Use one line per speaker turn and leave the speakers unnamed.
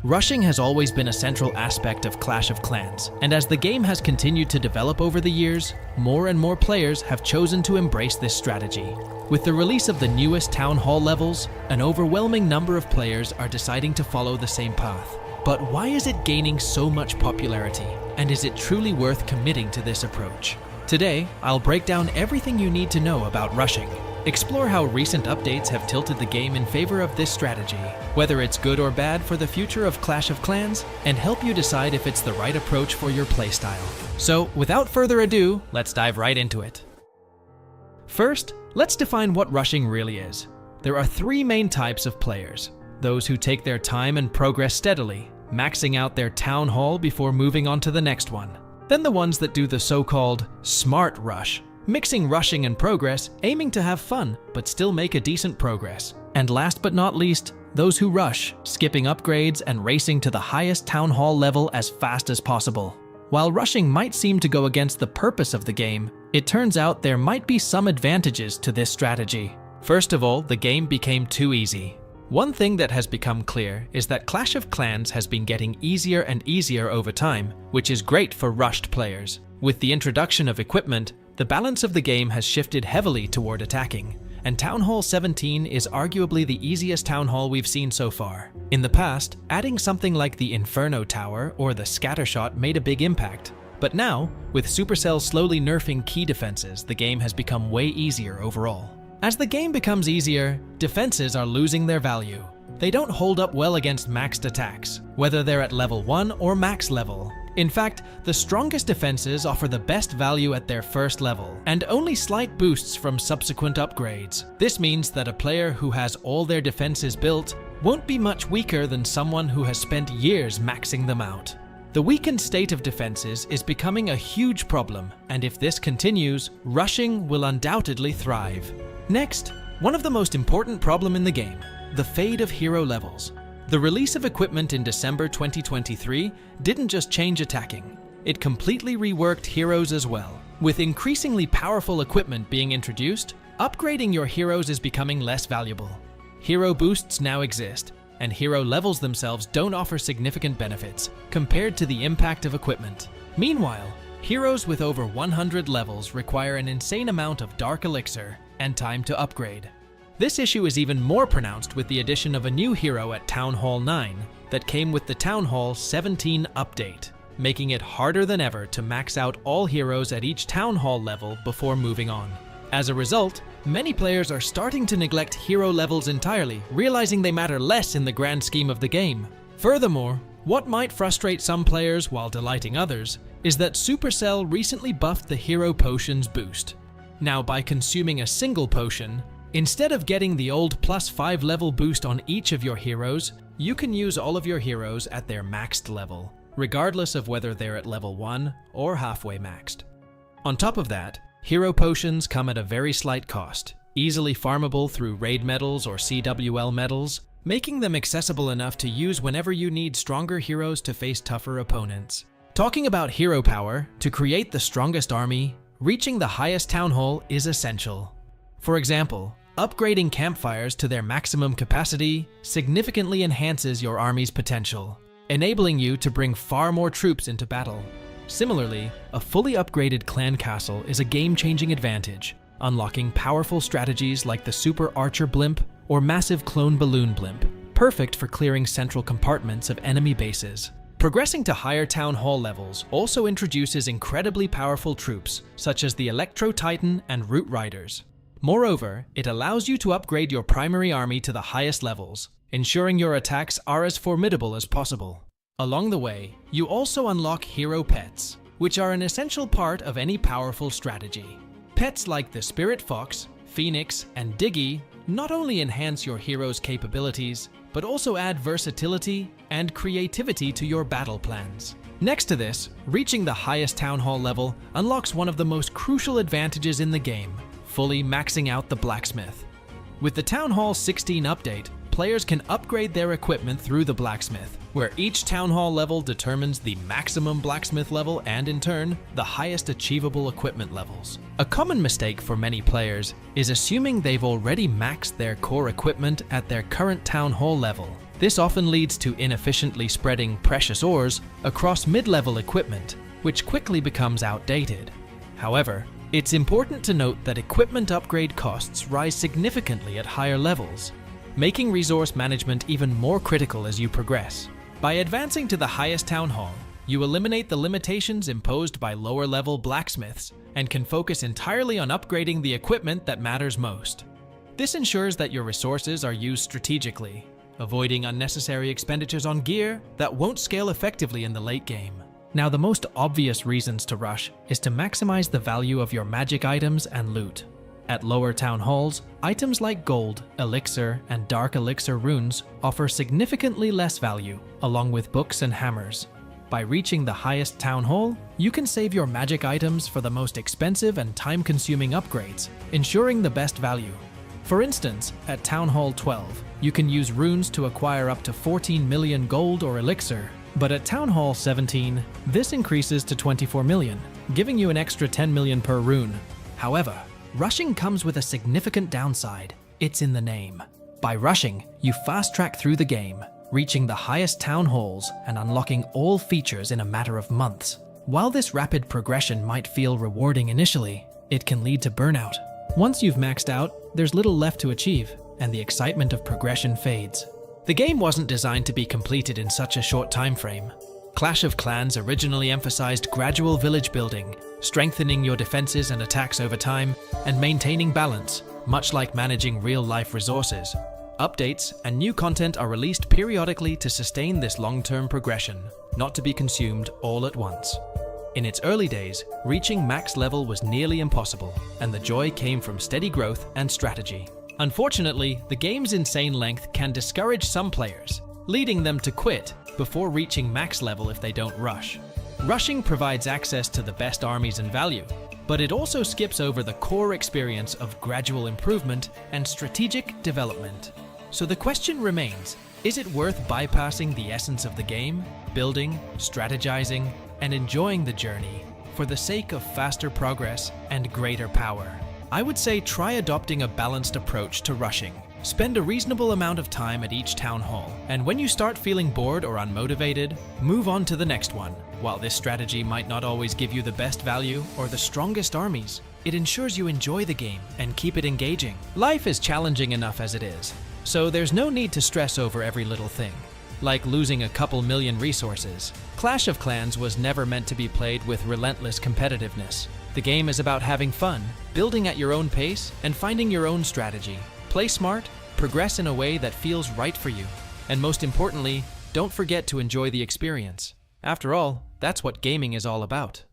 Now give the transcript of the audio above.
Rushing has always been a central aspect of Clash of Clans, and as the game has continued to develop over the years, more and more players have chosen to embrace this strategy. With the release of the newest Town Hall levels, an overwhelming number of players are deciding to follow the same path. But why is it gaining so much popularity, and is it truly worth committing to this approach? Today, I'll break down everything you need to know about rushing, explore how recent updates have tilted the game in favor of this strategy, whether it's good or bad for the future of Clash of Clans, and help you decide if it's the right approach for your playstyle. So, without further ado, let's dive right into it. First, let's define what rushing really is. There are three main types of players: those who take their time and progress steadily, maxing out their Town Hall before moving on to the next one. Then the ones that do the so-called smart rush, mixing rushing and progress, aiming to have fun, but still make a decent progress. And last but not least, those who rush, skipping upgrades and racing to the highest Town Hall level as fast as possible. While rushing might seem to go against the purpose of the game, it turns out there might be some advantages to this strategy. First of all, the game became too easy. One thing that has become clear is that Clash of Clans has been getting easier and easier over time, which is great for rushed players. With the introduction of equipment, the balance of the game has shifted heavily toward attacking, and Town Hall 17 is arguably the easiest Town Hall we've seen so far. In the past, adding something like the Inferno Tower or the Scattershot made a big impact, but now, with Supercell slowly nerfing key defenses, the game has become way easier overall. As the game becomes easier, defenses are losing their value. They don't hold up well against maxed attacks, whether they're at level 1 or max level. In fact, the strongest defenses offer the best value at their first level, and only slight boosts from subsequent upgrades. This means that a player who has all their defenses built won't be much weaker than someone who has spent years maxing them out. The weakened state of defenses is becoming a huge problem, and if this continues, rushing will undoubtedly thrive. Next, one of the most important problems in the game, the fade of hero levels. The release of equipment in December 2023 didn't just change attacking, it completely reworked heroes as well. With increasingly powerful equipment being introduced, upgrading your heroes is becoming less valuable. Hero boosts now exist, and hero levels themselves don't offer significant benefits compared to the impact of equipment. Meanwhile, heroes with over 100 levels require an insane amount of Dark Elixir and time to upgrade. This issue is even more pronounced with the addition of a new hero at Town Hall 9 that came with the Town Hall 17 update, making it harder than ever to max out all heroes at each Town Hall level before moving on. As a result, many players are starting to neglect hero levels entirely, realizing they matter less in the grand scheme of the game. Furthermore, what might frustrate some players while delighting others is that Supercell recently buffed the Hero Potions boost. Now, by consuming a single potion, instead of getting the old +5 level boost on each of your heroes, you can use all of your heroes at their maxed level, regardless of whether they're at level 1 or halfway maxed. On top of that, hero potions come at a very slight cost, easily farmable through raid medals or CWL medals, making them accessible enough to use whenever you need stronger heroes to face tougher opponents. Talking about hero power, to create the strongest army, reaching the highest Town Hall is essential. For example, upgrading campfires to their maximum capacity significantly enhances your army's potential, enabling you to bring far more troops into battle. Similarly, a fully upgraded clan castle is a game-changing advantage, unlocking powerful strategies like the Super Archer Blimp or Massive Clone Balloon Blimp, perfect for clearing central compartments of enemy bases. Progressing to higher Town Hall levels also introduces incredibly powerful troops, such as the Electro Titan and Root Riders. Moreover, it allows you to upgrade your primary army to the highest levels, ensuring your attacks are as formidable as possible. Along the way, you also unlock hero pets, which are an essential part of any powerful strategy. Pets like the Spirit Fox, Phoenix, and Diggy not only enhance your hero's capabilities, but also add versatility and creativity to your battle plans. Next to this, reaching the highest Town Hall level unlocks one of the most crucial advantages in the game, fully maxing out the blacksmith. With the Town Hall 16 update, players can upgrade their equipment through the blacksmith, where each Town Hall level determines the maximum blacksmith level and, in turn, the highest achievable equipment levels. A common mistake for many players is assuming they've already maxed their core equipment at their current Town Hall level. This often leads to inefficiently spreading precious ores across mid-level equipment, which quickly becomes outdated. However, it's important to note that equipment upgrade costs rise significantly at higher levels, making resource management even more critical as you progress. By advancing to the highest town hall, you eliminate the limitations imposed by lower-level blacksmiths and can focus entirely on upgrading the equipment that matters most. This ensures that your resources are used strategically, avoiding unnecessary expenditures on gear that won't scale effectively in the late game. Now, the most obvious reasons to rush is to maximize the value of your magic items and loot. At lower town halls, items like gold, elixir, and dark elixir runes offer significantly less value, along with books and hammers. By reaching the highest town hall, you can save your magic items for the most expensive and time-consuming upgrades, ensuring the best value. For instance, at Town Hall 12, you can use runes to acquire up to 14 million gold or elixir, but at Town Hall 17, this increases to 24 million, giving you an extra 10 million per rune. However, rushing comes with a significant downside. It's in the name. By rushing, you fast-track through the game, reaching the highest town halls and unlocking all features in a matter of months. While this rapid progression might feel rewarding initially, it can lead to burnout. Once you've maxed out, there's little left to achieve, and the excitement of progression fades. The game wasn't designed to be completed in such a short time frame. Clash of Clans originally emphasized gradual village building, strengthening your defenses and attacks over time, and maintaining balance, much like managing real-life resources. Updates and new content are released periodically to sustain this long-term progression, not to be consumed all at once. In its early days, reaching max level was nearly impossible, and the joy came from steady growth and strategy. Unfortunately, the game's insane length can discourage some players, leading them to quit before reaching max level if they don't rush. Rushing provides access to the best armies and value, but it also skips over the core experience of gradual improvement and strategic development. So the question remains, is it worth bypassing the essence of the game, building, strategizing, and enjoying the journey for the sake of faster progress and greater power? I would say try adopting a balanced approach to rushing. Spend a reasonable amount of time at each town hall, and when you start feeling bored or unmotivated, move on to the next one. While this strategy might not always give you the best value or the strongest armies, it ensures you enjoy the game and keep it engaging. Life is challenging enough as it is, so there's no need to stress over every little thing, like losing a couple million resources. Clash of Clans was never meant to be played with relentless competitiveness. The game is about having fun, building at your own pace, and finding your own strategy. Play smart, progress in a way that feels right for you, and most importantly, don't forget to enjoy the experience. After all, that's what gaming is all about.